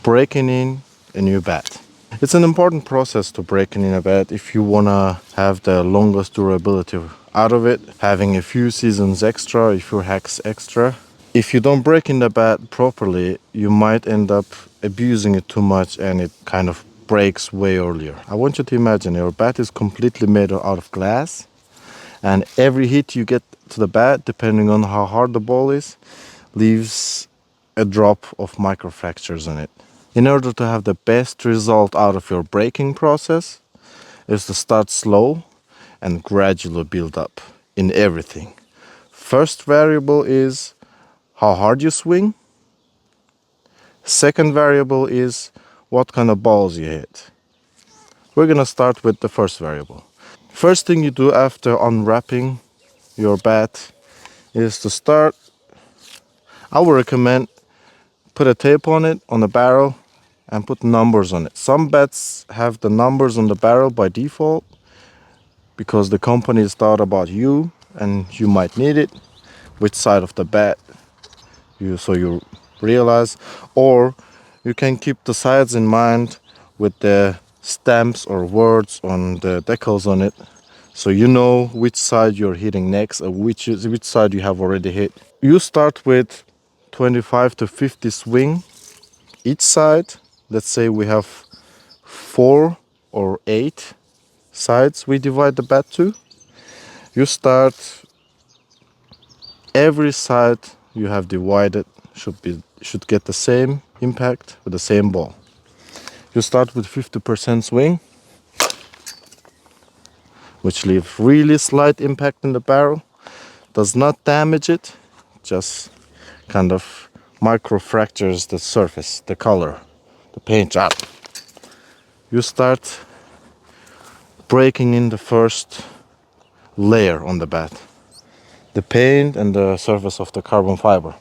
breaking in a new bat. It's an important process to breaking in a bat if you want to have the longest durability out of it, having a few seasons extra, a few hacks extra. If you don't break in the bat properly, you might end up abusing it too much and it kind of breaks way earlier. I want you to imagine your bat is completely made out of glass, and every hit you get to the bat, depending on how hard the ball is, leaves a drop of microfractures in it. In order to have the best result out of your breaking process is to start slow and gradually build up in everything. First variable is how hard you swing. Second variable is what kind of balls you hit. We're gonna start with the first variable. First thing you do after unwrapping your bat is to start, I would recommend put a tape on it, on the barrel, and put numbers on it. Some bats have the numbers on the barrel by default because the company has thought about you and you might need it, which side of the bat so you realize, or you can keep the sides in mind with the stamps or words on the decals on it, so you know which side you're hitting next or which side you have already hit. You start with 25 to 50 swing each side. Let's say we have 4 or 8 sides we divide the bat to. You start, every side you have divided should get the same impact with the same ball. You start with 50% swing, which leaves really slight impact in the barrel, does not damage it, just kind of micro fractures the surface, the color, the paint job. You start breaking in the first layer on the bat, the paint and the surface of the carbon fiber.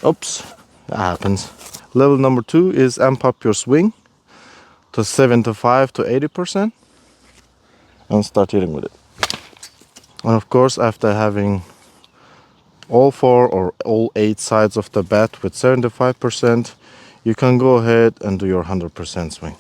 Oops, that happens. Level number 2 is amp up your swing to 75 to 80% and start hitting with it. And of course, after having all 4 or all 8 sides of the bat with 75%, you can go ahead and do your 100% swing.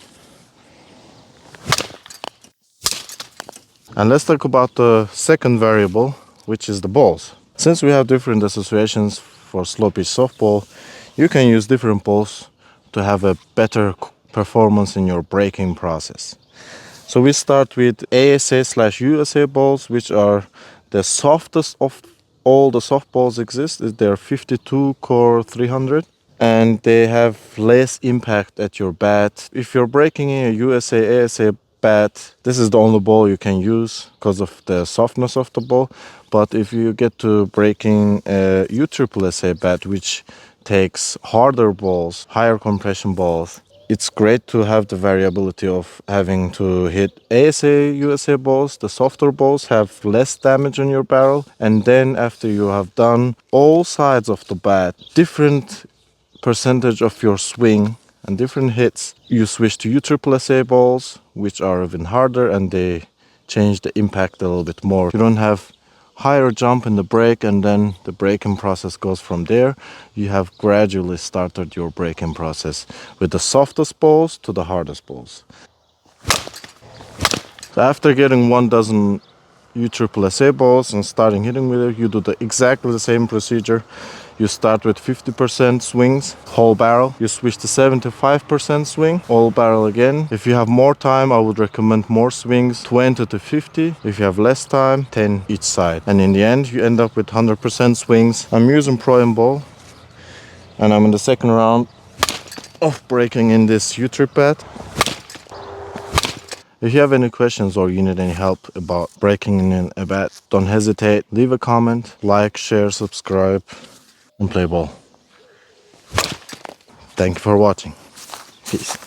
And let's talk about the second variable, which is the balls. Since we have different associations for slow pitch softball, you can use different balls to have a better performance in your breaking process. So we start with ASA/USA balls, which are the softest of all the softballs exist. They're 52 core 300, and they have less impact at your bat. If you're breaking in a USA ASA bat, this is the only ball you can use because of the softness of the ball. But if you get to breaking a USSSA bat, which takes harder balls, higher compression balls, it's great to have the variability of having to hit ASA USA balls. The softer balls have less damage on your barrel, and then after you have done all sides of the bat, different percentage of your swing and different hits, you switch to USSSA balls, which are even harder, and they change the impact a little bit more. You don't have higher jump in the break, and then the breaking process goes from there. You have gradually started your breaking process with the softest balls to the hardest balls. So after getting 1 dozen USSSA balls and starting hitting with it, you do exactly the same procedure. You start with 50% swings, whole barrel. You switch to 75% swing, whole barrel again. If you have more time, I would recommend more swings, 20 to 50. If you have less time, 10 each side. And in the end, you end up with 100% swings. I'm using Pro M ball, and I'm in the second round of breaking in this U-trip bat. If you have any questions or you need any help about breaking in a bat, don't hesitate. Leave a comment, like, share, subscribe, and play ball. Thank you for watching. Peace.